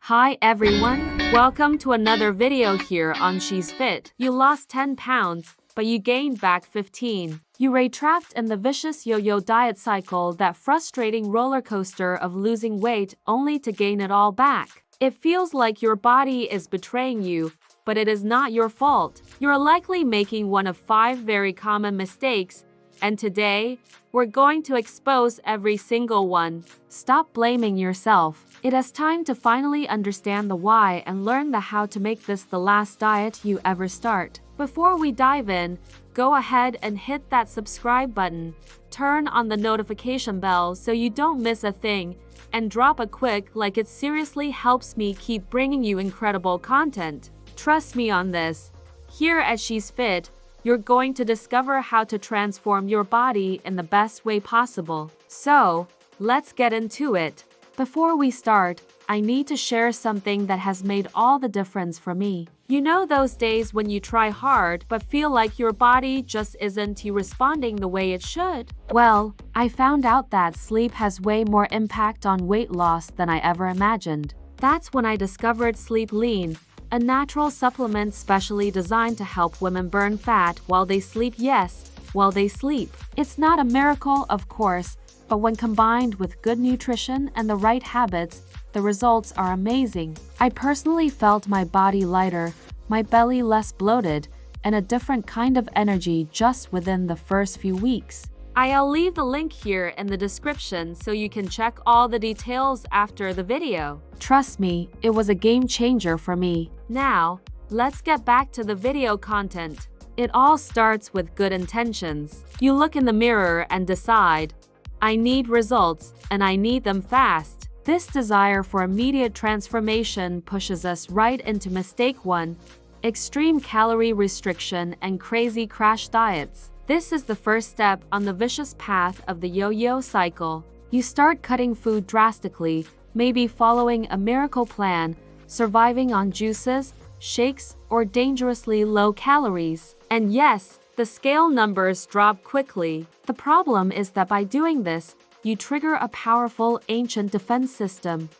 Hi everyone, welcome to another video here on She's Fit. You lost 10 pounds, but you gained back 15. You were trapped in the vicious yo-yo diet cycle, that frustrating roller coaster of losing weight only to gain it all back. It feels like your body is betraying you, but it is not your fault. You're likely making one of 5 very common mistakes, and today, we're going to expose every single one. Stop blaming yourself. It is time to finally understand the why and learn the how to make this the last diet you ever start. Before we dive in, go ahead and hit that subscribe button, turn on the notification bell so you don't miss a thing, and drop a quick like. It seriously helps me keep bringing you incredible content. Trust me on this. Here at She's Fit, you're going to discover how to transform your body in the best way possible. So, let's get into it. Before we start, I need to share something that has made all the difference for me. You know those days when you try hard but feel like your body just isn't responding the way it should? Well, I found out that sleep has way more impact on weight loss than I ever imagined. That's when I discovered Sleep Lean, a natural supplement specially designed to help women burn fat while they sleep. Yes, while they sleep. It's not a miracle, of course, but when combined with good nutrition and the right habits, the results are amazing. I personally felt my body lighter, my belly less bloated, and a different kind of energy just within the first few weeks. I'll leave the link here in the description so you can check all the details after the video. Trust me, it was a game changer for me. Now, let's get back to the video content. It all starts with good intentions. You look in the mirror and decide, I need results, and I need them fast. This desire for immediate transformation pushes us right into mistake 1: extreme calorie restriction and crazy crash diets. This is the first step on the vicious path of the yo-yo cycle. You start cutting food drastically, maybe following a miracle plan, surviving on juices, shakes, or dangerously low calories. And yes, the scale numbers drop quickly. The problem is that by doing this, you trigger a powerful ancient defense system,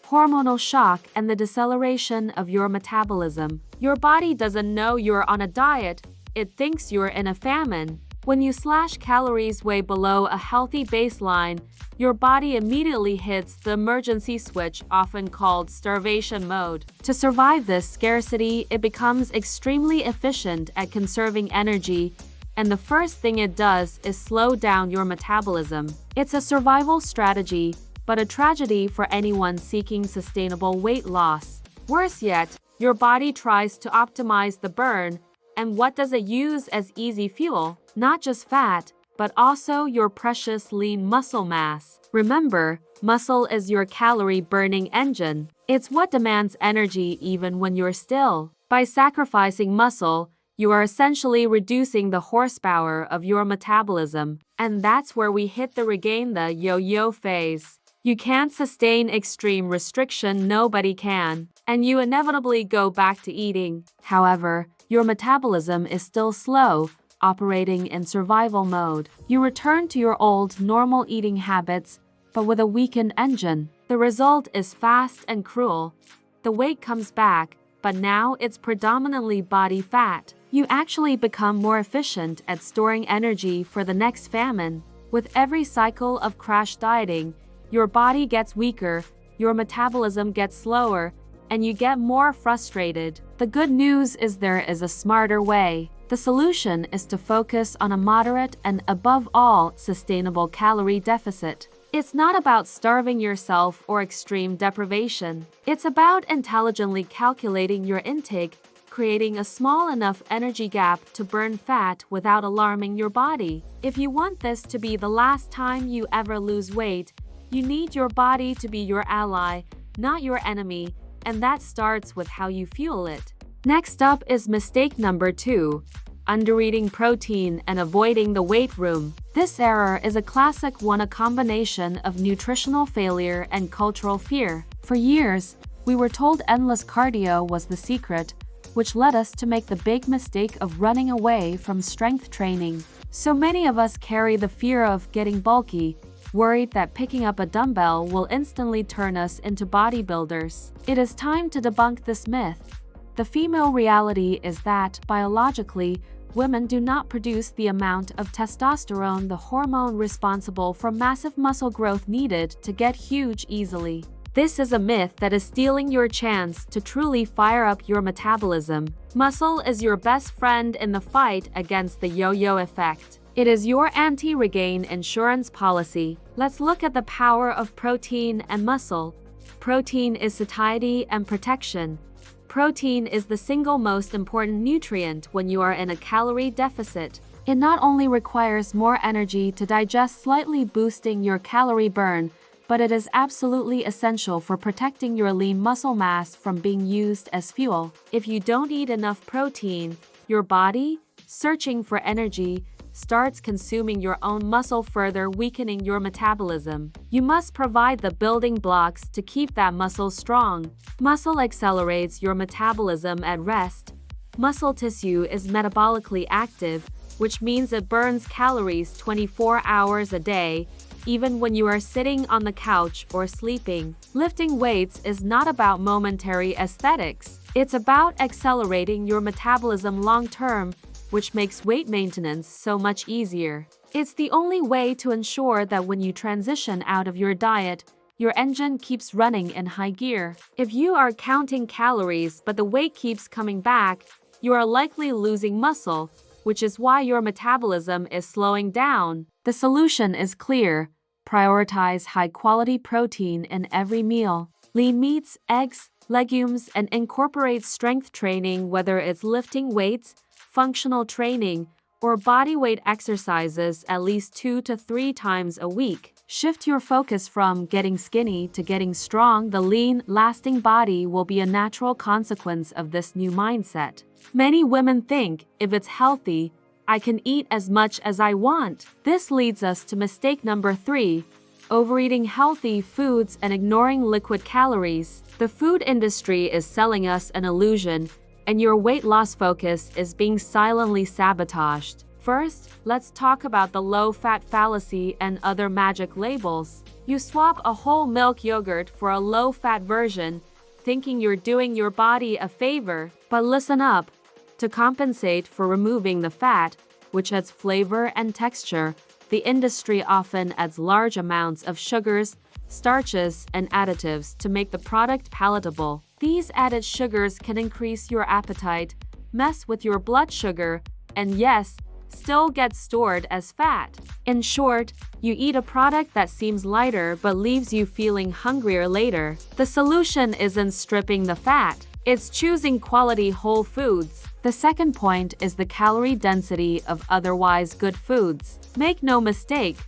hormonal shock, and the deceleration of your metabolism. Your body doesn't know you're on a diet, it thinks you're in a famine. When you slash calories way below a healthy baseline, your body immediately hits the emergency switch, often called starvation mode. To survive this scarcity, it becomes extremely efficient at conserving energy, and the first thing it does is slow down your metabolism. It's a survival strategy, but a tragedy for anyone seeking sustainable weight loss. Worse yet, your body tries to optimize the burn, and what does it use as easy fuel? Not just fat, but also your precious lean muscle mass. Remember, muscle is your calorie-burning engine. It's what demands energy even when you're still. By sacrificing muscle, you are essentially reducing the horsepower of your metabolism. And that's where we hit the regain the yo-yo phase. You can't sustain extreme restriction, nobody can, and you inevitably go back to eating. However, your metabolism is still slow, operating in survival mode. You return to your old normal eating habits, but with a weakened engine. The result is fast and cruel. The weight comes back, but now it's predominantly body fat. You actually become more efficient at storing energy for the next famine. With every cycle of crash dieting, your body gets weaker, your metabolism gets slower, and you get more frustrated. The good news is there is a smarter way. The solution is to focus on a moderate and, above all, sustainable calorie deficit. It's not about starving yourself or extreme deprivation. It's about intelligently calculating your intake, creating a small enough energy gap to burn fat without alarming your body. If you want this to be the last time you ever lose weight, you need your body to be your ally, not your enemy, and that starts with how you fuel it. Next up is mistake number 2: undereating protein and avoiding the weight room. This error is a classic one, a combination of nutritional failure and cultural fear. For years, we were told endless cardio was the secret, which led us to make the big mistake of running away from strength training. So many of us carry the fear of getting bulky, worried that picking up a dumbbell will instantly turn us into bodybuilders. It is time to debunk this myth. The female reality is that, biologically, women do not produce the amount of testosterone, the hormone responsible for massive muscle growth needed to get huge easily. This is a myth that is stealing your chance to truly fire up your metabolism. Muscle is your best friend in the fight against the yo-yo effect. It is your anti-regain insurance policy. Let's look at the power of protein and muscle. Protein is satiety and protection. Protein is the single most important nutrient when you are in a calorie deficit. It not only requires more energy to digest, slightly boosting your calorie burn, but it is absolutely essential for protecting your lean muscle mass from being used as fuel. If you don't eat enough protein, your body, searching for energy, starts consuming your own muscle, further weakening your metabolism. You must provide the building blocks to keep that muscle strong. Muscle accelerates your metabolism at rest. Muscle tissue is metabolically active, which means it burns calories 24 hours a day, even when you are sitting on the couch or sleeping. Lifting weights is not about momentary aesthetics. It's about accelerating your metabolism long-term, which makes weight maintenance so much easier. It's the only way to ensure that when you transition out of your diet, your engine keeps running in high gear. If you are counting calories but the weight keeps coming back, you are likely losing muscle, which is why your metabolism is slowing down. The solution is clear. Prioritize high-quality protein in every meal. Lean meats, eggs, legumes, and incorporate strength training, whether it's lifting weights, functional training, or bodyweight exercises at least 2 to 3 times a week. Shift your focus from getting skinny to getting strong. The lean, lasting body will be a natural consequence of this new mindset. Many women think, if it's healthy, I can eat as much as I want. This leads us to mistake number 3, overeating healthy foods and ignoring liquid calories. The food industry is selling us an illusion, and your weight loss focus is being silently sabotaged. First, let's talk about the low-fat fallacy and other magic labels. You swap a whole milk yogurt for a low-fat version, thinking you're doing your body a favor. But listen up. To compensate for removing the fat, which adds flavor and texture, the industry often adds large amounts of sugars, starches, and additives to make the product palatable. These added sugars can increase your appetite, mess with your blood sugar, and yes, still get stored as fat. In short, you eat a product that seems lighter but leaves you feeling hungrier later. The solution isn't stripping the fat. It's choosing quality whole foods. The second point is the calorie density of otherwise good foods. Make no mistake,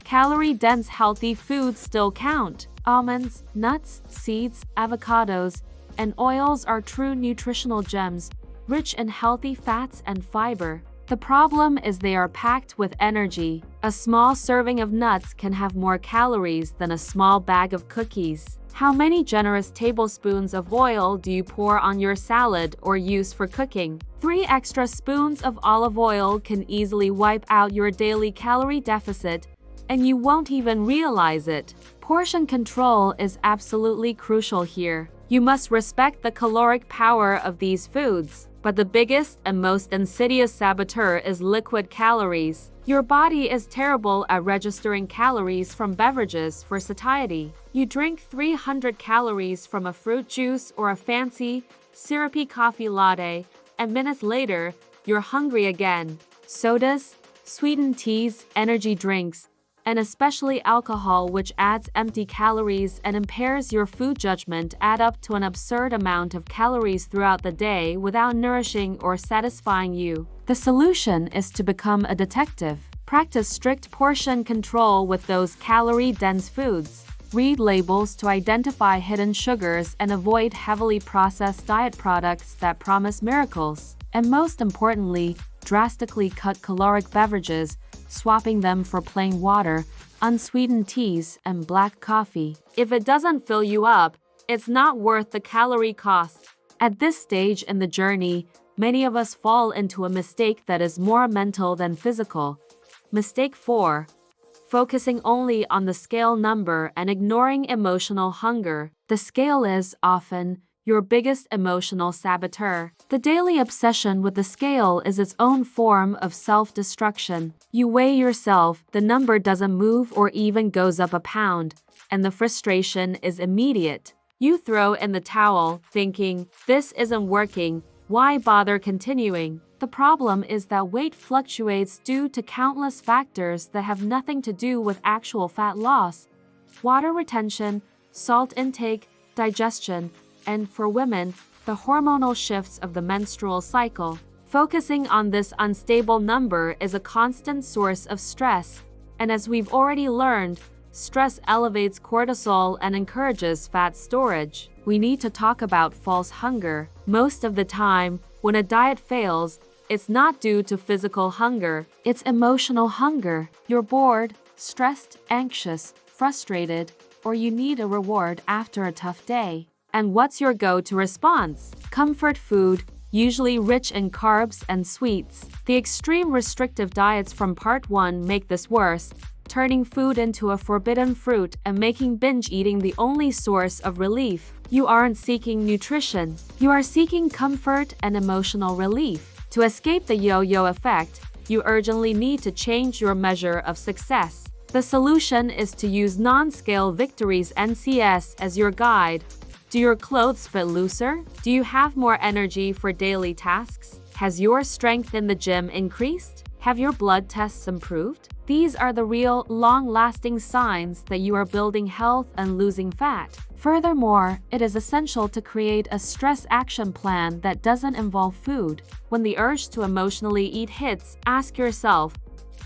calorie-dense healthy foods still count. Almonds, nuts, seeds, avocados, and oils are true nutritional gems, rich in healthy fats and fiber. The problem is they are packed with energy. A small serving of nuts can have more calories than a small bag of cookies. How many generous tablespoons of oil do you pour on your salad or use for cooking? 3 extra spoons of olive oil can easily wipe out your daily calorie deficit, and you won't even realize it. Portion control is absolutely crucial here. You must respect the caloric power of these foods. But the biggest and most insidious saboteur is liquid calories. Your body is terrible at registering calories from beverages for satiety. You drink 300 calories from a fruit juice or a fancy, syrupy coffee latte, and minutes later, you're hungry again. Sodas, sweetened teas, energy drinks, and especially alcohol, which adds empty calories and impairs your food judgment, add up to an absurd amount of calories throughout the day without nourishing or satisfying you. The solution is to become a detective. Practice strict portion control with those calorie-dense foods. Read labels to identify hidden sugars and avoid heavily processed diet products that promise miracles. And most importantly, drastically cut caloric beverages, swapping them for plain water, unsweetened teas, and black coffee. If it doesn't fill you up, it's not worth the calorie cost. At this stage in the journey, many of us fall into a mistake that is more mental than physical. Mistake 4. focusing only on the scale number and ignoring emotional hunger. The scale is often your biggest emotional saboteur. The daily obsession with the scale is its own form of self-destruction. You weigh yourself, the number doesn't move or even goes up a pound, and the frustration is immediate. You throw in the towel, thinking, "This isn't working, why bother continuing?" The problem is that weight fluctuates due to countless factors that have nothing to do with actual fat loss. Water retention, salt intake, digestion, and for women, the hormonal shifts of the menstrual cycle. Focusing on this unstable number is a constant source of stress, and as we've already learned, stress elevates cortisol and encourages fat storage. We need to talk about false hunger. Most of the time, when a diet fails, it's not due to physical hunger, it's emotional hunger. You're bored, stressed, anxious, frustrated, or you need a reward after a tough day. And what's your go-to response? Comfort food, usually rich in carbs and sweets. The extreme restrictive diets from part 1 make this worse, turning food into a forbidden fruit and making binge eating the only source of relief. You aren't seeking nutrition, you are seeking comfort and emotional relief. To escape the yo-yo effect, you urgently need to change your measure of success. The solution is to use non-scale victories NCS as your guide. Do your clothes fit looser? Do you have more energy for daily tasks? Has your strength in the gym increased? Have your blood tests improved? These are the real, long-lasting signs that you are building health and losing fat. Furthermore, it is essential to create a stress action plan that doesn't involve food. When the urge to emotionally eat hits, ask yourself,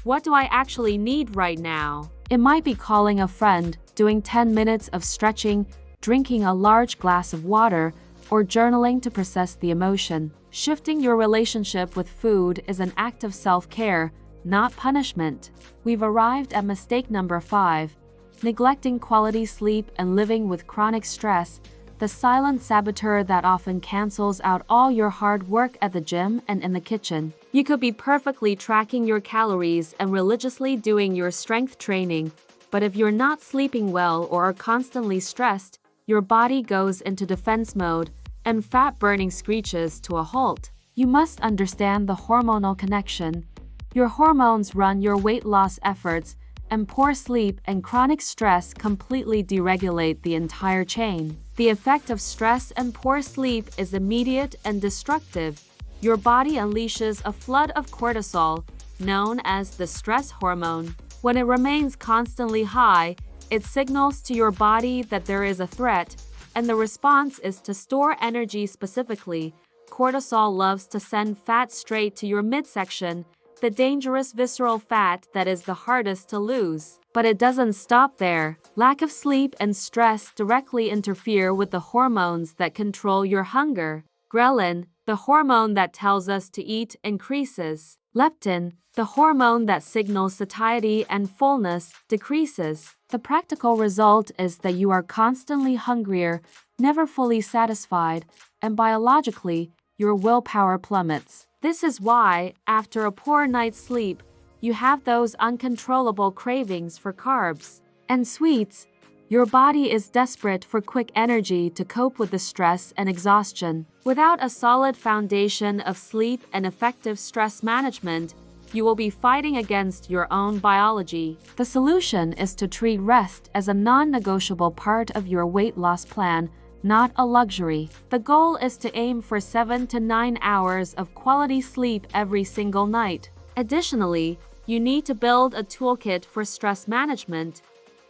what do I actually need right now? It might be calling a friend, doing 10 minutes of stretching, drinking a large glass of water, or journaling to process the emotion. Shifting your relationship with food is an act of self-care, not punishment. We've arrived at mistake number 5, neglecting quality sleep and living with chronic stress, the silent saboteur that often cancels out all your hard work at the gym and in the kitchen. You could be perfectly tracking your calories and religiously doing your strength training, but if you're not sleeping well or are constantly stressed, your body goes into defense mode, and fat burning screeches to a halt. You must understand the hormonal connection. Your hormones run your weight loss efforts, and poor sleep and chronic stress completely deregulate the entire chain. The effect of stress and poor sleep is immediate and destructive. Your body unleashes a flood of cortisol, known as the stress hormone. When it remains constantly high, it signals to your body that there is a threat, and the response is to store energy specifically. Cortisol loves to send fat straight to your midsection, the dangerous visceral fat that is the hardest to lose. But it doesn't stop there. Lack of sleep and stress directly interfere with the hormones that control your hunger. Ghrelin, the hormone that tells us to eat, increases. Leptin, the hormone that signals satiety and fullness, decreases. The practical result is that you are constantly hungrier, never fully satisfied, and biologically, your willpower plummets. This is why, after a poor night's sleep, you have those uncontrollable cravings for carbs and sweets. Your body is desperate for quick energy to cope with the stress and exhaustion. Without a solid foundation of sleep and effective stress management, you will be fighting against your own biology. The solution is to treat rest as a non-negotiable part of your weight loss plan, not a luxury. The goal is to aim for 7 to 9 hours of quality sleep every single night. Additionally, you need to build a toolkit for stress management.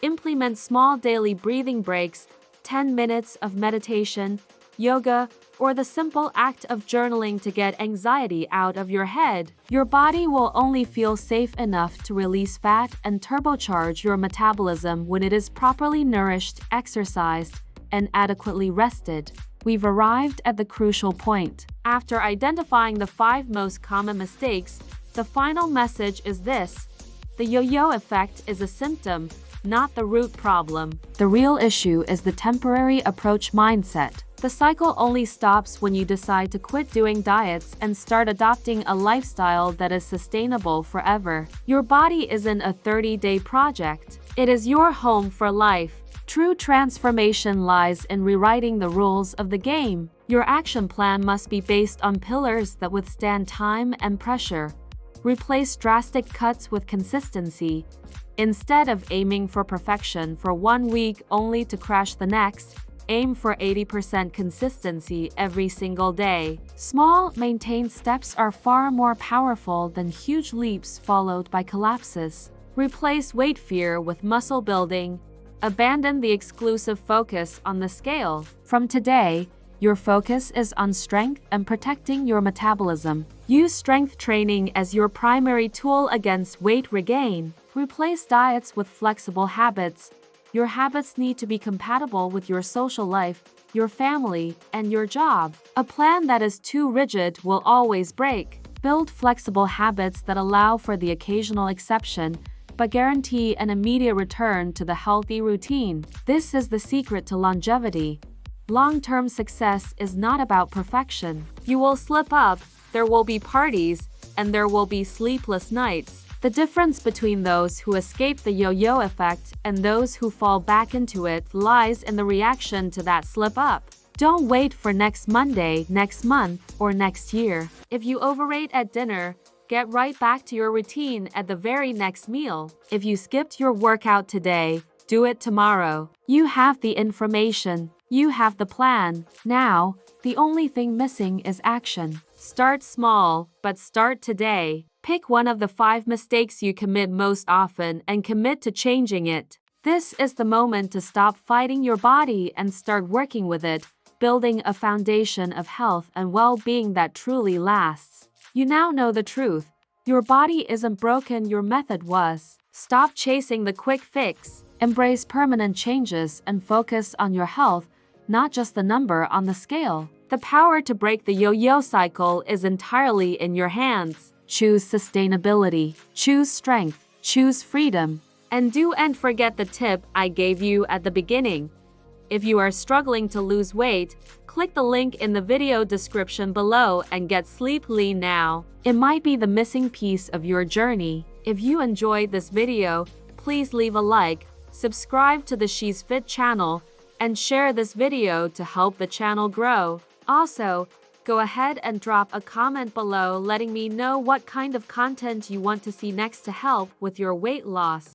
Implement small daily breathing breaks, 10 minutes of meditation, yoga, or the simple act of journaling to get anxiety out of your head. Your body will only feel safe enough to release fat and turbocharge your metabolism when it is properly nourished, exercised, and adequately rested. We've arrived at the crucial point. After identifying the 5 most common mistakes, the final message is this: the yo-yo effect is a symptom, not the root problem. The real issue is the temporary approach mindset. The cycle only stops when you decide to quit doing diets and start adopting a lifestyle that is sustainable forever. Your body isn't a 30-day project. It is your home for life. True transformation lies in rewriting the rules of the game. Your action plan must be based on pillars that withstand time and pressure. Replace drastic cuts with consistency. Instead of aiming for perfection for 1 week only to crash the next, aim for 80% consistency every single day. Small, maintained steps are far more powerful than huge leaps followed by collapses. Replace weight fear with muscle building. Abandon the exclusive focus on the scale. From today, your focus is on strength and protecting your metabolism. Use strength training as your primary tool against weight regain. Replace diets with flexible habits. Your habits need to be compatible with your social life, your family, and your job. A plan that is too rigid will always break. Build flexible habits that allow for the occasional exception, but guarantee an immediate return to the healthy routine. This is the secret to longevity. Long-term success is not about perfection. You will slip up, there will be parties, and there will be sleepless nights. The difference between those who escape the yo-yo effect and those who fall back into it lies in the reaction to that slip-up. Don't wait for next Monday, next month, or next year. If you overate at dinner, get right back to your routine at the very next meal. If you skipped your workout today, do it tomorrow. You have the information. You have the plan. Now, the only thing missing is action. Start small, but start today. Pick one of the 5 mistakes you commit most often and commit to changing it. This is the moment to stop fighting your body and start working with it, building a foundation of health and well-being that truly lasts. You now know the truth. Your body isn't broken, your method was. Stop chasing the quick fix. Embrace permanent changes and focus on your health, not just the number on the scale. The power to break the yo-yo cycle is entirely in your hands. Choose sustainability. Choose strength. Choose freedom. And don't forget the tip I gave you at the beginning. If you are struggling to lose weight, click the link in the video description below and get Sleep Lean now. It might be the missing piece of your journey. If you enjoyed this video, please leave a like, subscribe to the She's Fit channel, and share this video to help the channel grow. Also, go ahead and drop a comment below letting me know what kind of content you want to see next to help with your weight loss.